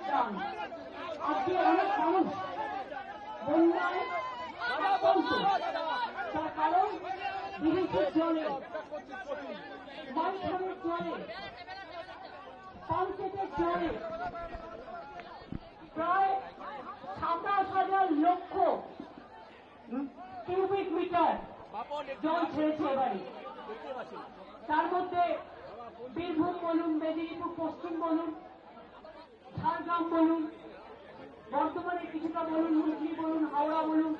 দান। আজকে অনেক মানুষ বন্যায় আক্রান্ত, তার কারণ বিদেশের জলে, মাইখানের জলে, পাম্পসেটের জলে প্রায় ২৭,০০০ লক্ষ কিউবিক মিটার জল ছেড়েছে এবারে। তার মধ্যে বীরভূম বলুন, মেদিনীপুর পশ্চিম বলুন, ঝাড়গ্রাম বলুন, বর্ধমানে কিছুটা বলুন, হুগলি বলুন, হাওড়া বলুন,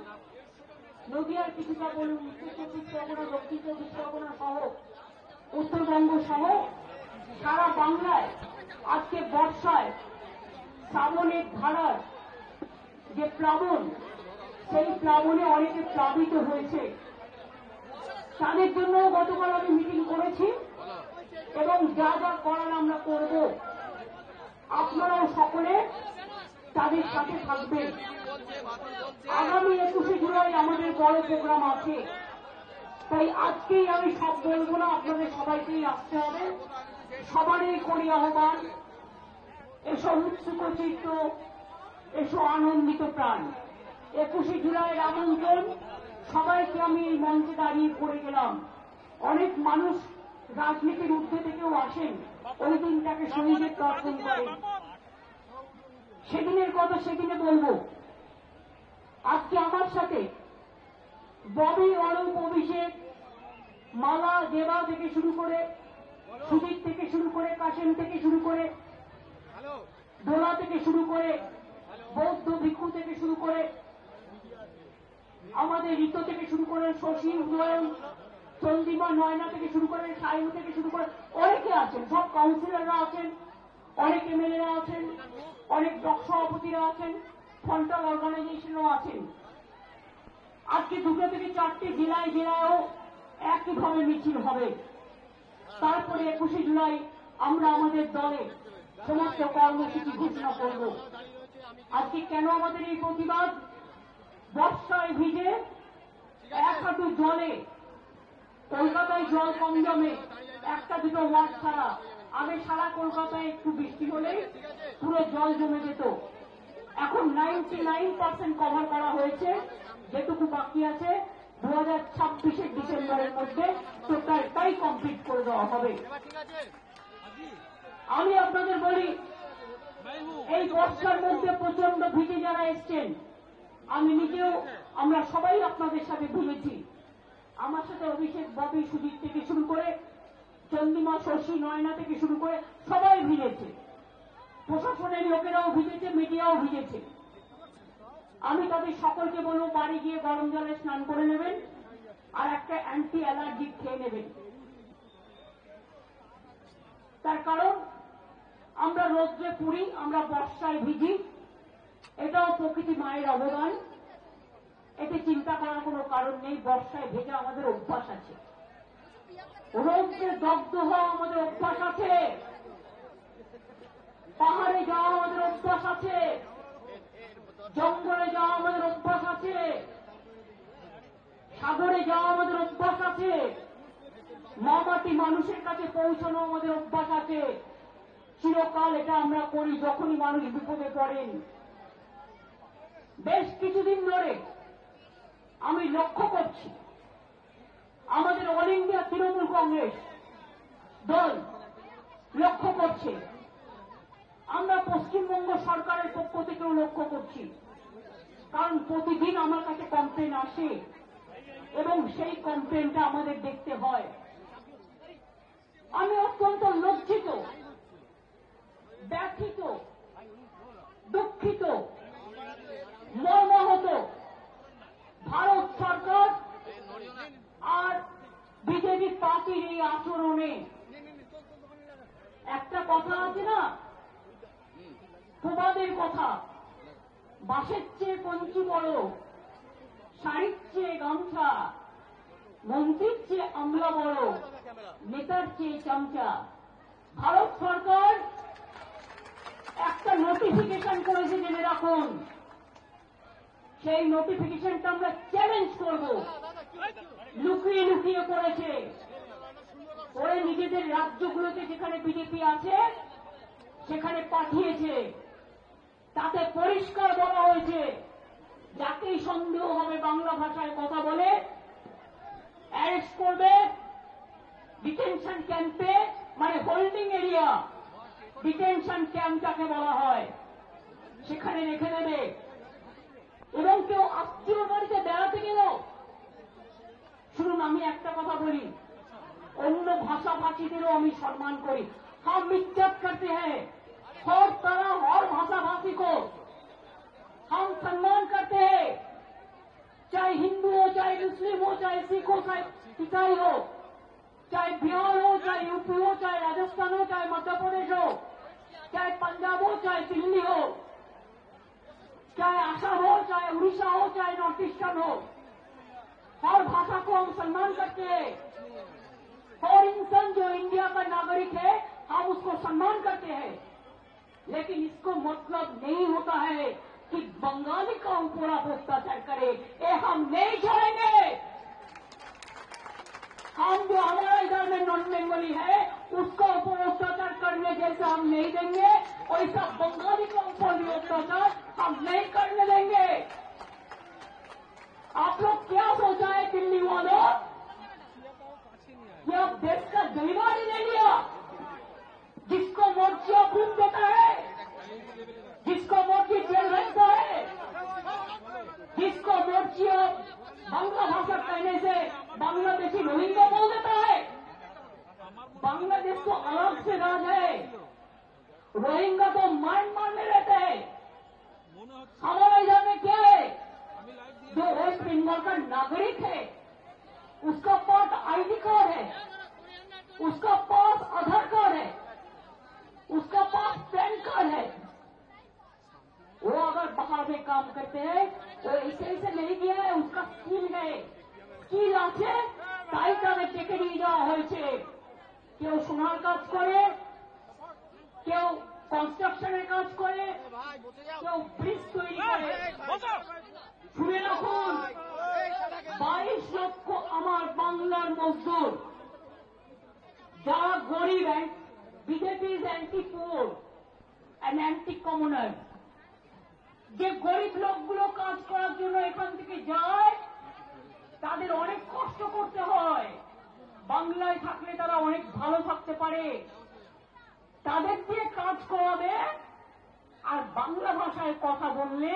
নদিয়ার কিছুটা বলুন, উত্তর চব্বিশ পরগনা, দক্ষিণ চব্বিশ পরগনা সহ উত্তরবঙ্গ সহ সারা বাংলায় আজকে বর্ষায় শ্রাবণের ধারার যে প্লাবন, সেই প্লাবনে অনেকে প্লাবিত হয়েছে। তাদের জন্য গতকাল আমি মিটিং করেছি এবং যা যা করার আমরা করব, আপনারাও সকলে তাদের সাথে থাকবেন। আগামী 21শে জুলাই আমাদের বড় প্রোগ্রাম আছে, তাই আজকেই আমি সব বলবো না, আপনাদের সবাইকেই আসতে হবে। সবারই করি আহ্বান, এসো উৎসুক চিত্ত, এসো আনন্দিত প্রাণ। 21শে জুলাইয়ের আমন্ত্রণ সবাইকে আমি এই মঞ্চে দাঁড়িয়ে করে গেলাম। অনেক মানুষ রাজনীতির ঊর্ধ্বে থেকেও আসেন, ওই দিনটাকে শহীদের দর্শন করেন। সেদিনের কথা সেদিনে বলবো। আজকে আমার সাথে ববি, অরূপ, অভিষেক, মালা, দেবা থেকে শুরু করে, সুজিত থেকে শুরু করে, কাশেম থেকে শুরু করে, দোলা থেকে শুরু করে, বৌদ্ধ ভিক্ষু থেকে শুরু করে, আমাদের ঋত থেকে শুরু করে, শশী, উন্নয়ন, চন্দ্রিমা, নয়না থেকে শুরু করে, সাইন থেকে শুরু করে অনেকে আছেন, সব কাউন্সিলররা আছেন, অনেক এমএলএরা আছেন, অনেক ব্লক সভাপতিরা আছেন, ফ্রন্টাল অর্গানাইজেশনও আছেন। আজকে 2টো থেকে 4টে জেলায় জেলায়ও একইভাবে মিছিল হবে। তারপরে 21শে জুলাই আমরা আমাদের দলে সমস্ত কর্মসূচি ঘোষণা করব। আজকে কেন আমাদের এই প্রতিবাদ? বর্ষায় ভিজে এক হাঁটু জলে, কলকাতায় জল কম জমে, একটা দুটো ওয়ার্ড ছাড়া। আগে সারা কলকাতায় একটু বৃষ্টি হলে পুরো জল জমে যেত। এখন 99% কভার করা হয়েছে। যেটুকু বাকি আছে 2026-এর ডিসেম্বরের মধ্যে টোটালটাই কমপ্লিট করে দেওয়া হবে। আমি আপনাদের বলি, এই বর্ষার মধ্যে প্রচন্ড ভিজে যারা এসছেন, আমি নিজেও, আমরা সবাই আপনাদের সাথে ভিজেছি। আমার সাথে অভিষেক, ববি, সুজিত থেকে শুরু করে, চন্দ্রিমা, শশী, নয়না থেকে শুরু করে সবাই ভিজেছে। প্রশাসনের লোকেরাও ভিজেছে, মিডিয়াও ভিজেছে। আমি তাদের সকলকে বলবো, বাড়ি গিয়ে গরম জলে স্নান করে নেবেন আর একটা অ্যান্টি অ্যালার্জিক খেয়ে নেবেন। তার কারণ আমরা রোদ্রে পুড়ি, আমরা বর্ষায় ভিজি, এটাও প্রকৃতি মায়ের অবদান। এতে চিন্তা করার কোনো কারণ নেই। বর্ষায় ভেজা আমাদের অভ্যাস আছে, রোদ্রে দগ্ধ হওয়া আমাদের অভ্যাস আছে, পাহাড়ে যাওয়া আমাদের অভ্যাস আছে, জঙ্গলে যাওয়া আমাদের অভ্যাস আছে, সাগরে যাওয়া আমাদের অভ্যাস আছে, মামাটি মানুষের কাছে পৌঁছানো আমাদের অভ্যাস আছে। চিরকাল এটা আমরা করি যখনই মানুষ বিপদে পড়েন। বেশ কিছুদিন ধরে আমি লক্ষ্য করছি, আমাদের অল ইন্ডিয়া তৃণমূল কংগ্রেস দল লক্ষ্য করছে, আমরা পশ্চিমবঙ্গ সরকারের পক্ষ থেকেও লক্ষ্য করছি। কারণ প্রতিদিন আমার কাছে কমপ্লেন আসে এবং সেই কমপ্লেনটা আমাদের দেখতে হয়। আমি অত্যন্ত লজ্জিত, ব্যথিত, দুঃখিত, মর্মাহত। ভারত সরকার আর বিজেপি পার্টির এই আচরণে, একটা কথা আছে না, প্রবাদের কথা, বাঁশের চেয়ে কঞ্চি বড়, শাড়ির চেয়ে গামছা, মন্ত্রীর চেয়ে আমলা বড়, নেতার চেয়ে চামচা। ভারত সরকার একটা নোটিফিকেশন করেছে, জেনে রাখুন। সেই নোটিফিকেশনটা আমরা চ্যালেঞ্জ করব। লুকিয়ে লুকিয়ে করেছে, ওরা নিজেদের রাজ্যগুলোতে যেখানে বিজেপি আছে সেখানে পাঠিয়েছে, তাতে পরিষ্কার বলা হয়েছে যাকেই সন্দেহ হবে বাংলা ভাষায় কথা বলে অ্যারেস্ট করবে, ডিটেনশন ক্যাম্পে, মানে হোল্ডিং এরিয়া, ডিটেনশন ক্যাম্প যাকে বলা হয়, সেখানে রেখে দেবে। এবং কেউ আত্মীয় বাড়িতে বেড়াতে গেল, শুনুন আমি একটা কথা বলি, অন্য ভাষাভাষীদেরও আমি সম্মান করি। हम इज्जत करते हैं हर तरह और भाषा भाषी को हम सम्मान करते हैं, चाहे हिंदू हो, चाहे मुस्लिम हो, चाहे सिख हो, चाहे ईसाई हो, चाहे बिहार हो, चाहे यूपी हो, चाहे राजस्थान हो, चाहे मध्य प्रदेश हो, चाहे पंजाब हो, चाहे दिल्ली हो, चाहे असम हो, चाहे उड़ीसा हो, चाहे नॉर्थ ईस्टर्न हो, हर भाषा को हम सम्मान करते हैं। और इंसान जो इंडिया का नागरिक है हम उसको सम्मान करते हैं, लेकिन इसको मतलब नहीं होता है कि बंगाली का ऊपर आप अत्याचार करें, ये हम नहीं छोड़ेंगे। हम जो हमारा इधर में नॉन बंगाली है उसका ऊपर अत्याचार करने जैसा हम नहीं देंगे, और ऐसा बंगाली का ऊपर भी अत्याचार हम नहीं करने देंगे। आप लोग क्या सोचा है दिल्ली वालों कि अब देश का गरीबान ही ले लिया, जिसको मोर्ची खून देता है, जिसको मोर्ची जेल भेजता है, जिसको मोर्ची बांग्ला भाषा कहने से बांग्लादेशी रोहिंग्या बोल देता है। बांग्लादेश तो अलग से राज है, रोहिंग्या तो म्यांमार में रहते हैं। हमारा इधर में क्या है, जो वेस्ट बंगाल का नागरिक है उसका पास आईडी कार्ड है, उसका पास आधार कार्ड है, उसका पास पैन कार्ड है, वो अगर बाहर में काम करते हैं तो ऐसे नहीं गया है, उसका स्किल है, स्किल আছে তাই তাদের টেকে নিয়ে যাওয়া হয়েছে। কেউ সোনার কাজ করে, কেউ কনস্ট্রাকশনের কাজ করে, কেউ ব্রিজ তৈরি করে। শুনে রাখুন 22 লক্ষ আমার বাংলার মজদুর যারা গরিব, BJP is anti poor and anti কমনার, যে গরিব লোকগুলো কাজ করার জন্য এখান থেকে যায় তাদের অনেক কষ্ট করতে হয়, বাংলায় থাকলে তারা অনেক ভালো থাকতে পারে, তাদের দিয়ে কাজ করাবে, আর বাংলা ভাষায় কথা বললে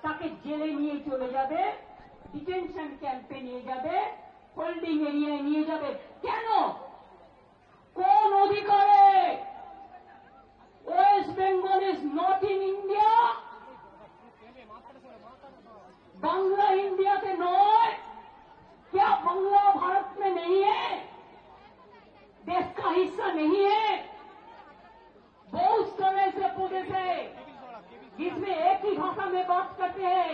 তাকে জেলে নিয়ে চলে যাবে, ডিটেনশন ক্যাম্পে নিয়ে যাবে, হোল্ডিং এরিয়ায় নিয়ে যাবে। কেন? কোন অধিকারে? West Bengal is not in India, Bangla India के नॉट, क्या बांग्ला भारत में नहीं है, देश का हिस्सा नहीं है? बहुत समय से प्रदेश है जिसमें एक ही भाषा में बात करते हैं,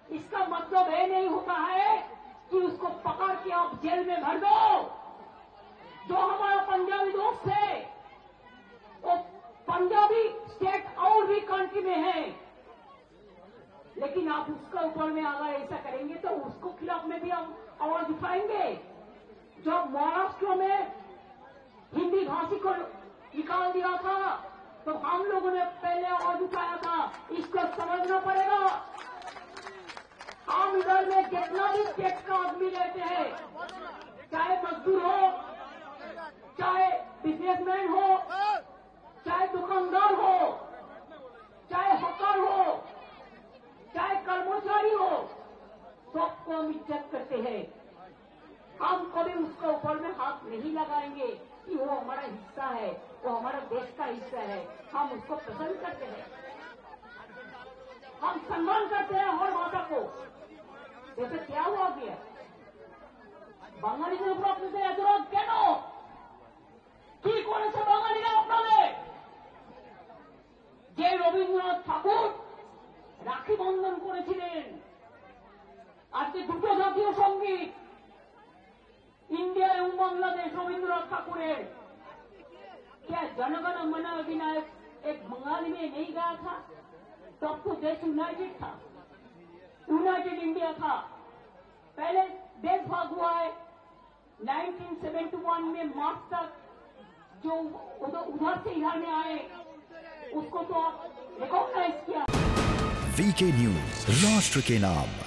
इसका मतलब ये नहीं होता है कि उसको पकड़ के आप जेल में भर दो। जो हमारा पंजाबी दोस्त है वो पंजाबी स्टेट और भी कंट्री में है, लेकिन आप उसका ऊपर में अगर ऐसा करेंगे तो उसको खिलाफ में भी हम आवाज उठाएंगे। जब महाराष्ट्र में हिंदी भाषी को निकाल दिया था तो हम लोगों ने पहले आवाज उठाया था, इसको समझना पड़ेगा। हम इधर में जितना भी स्टेट का आदमी रहते हैं, चाहे मजदूर हो, चाहे बिजनेसमैन हो, चाहे दुकानदार हो, चाहे हकार हो, चाहे कर्मचारी हो, सबको हम इज्जत करते हैं। हम कभी उसके ऊपर में हाथ नहीं लगाएंगे कि वो हमारा हिस्सा है, वो हमारा देश का हिस्सा है, हम उसको पसंद करते हैं, हम सम्मान करते हैं हर भाषा को। जैसे क्या हुआ गया বাঙালিদের উপর আপনাদের এত রাগ কেন? কি করেছে বাঙালিরা আপনাদের? যে রবীন্দ্রনাথ ঠাকুর রাখি বন্ধন করেছিলেন, আজকে দুটো জাতীয় সঙ্গীত इंडिया एवं बांग्लादेश रविन्द्रनाथ ठाकुर, क्या जनगण मन अधिनायक एक बंगाली में नहीं गाया था? तब तो देश यूनाइटेड था, यूनाइटेड इंडिया था। पहले देश भाग हुआ है 1971 में मार्च तक, जो उधर से इधर में आए उसको तो रिकॉग्नाइज किया। वीके न्यूज, राष्ट्र के नाम।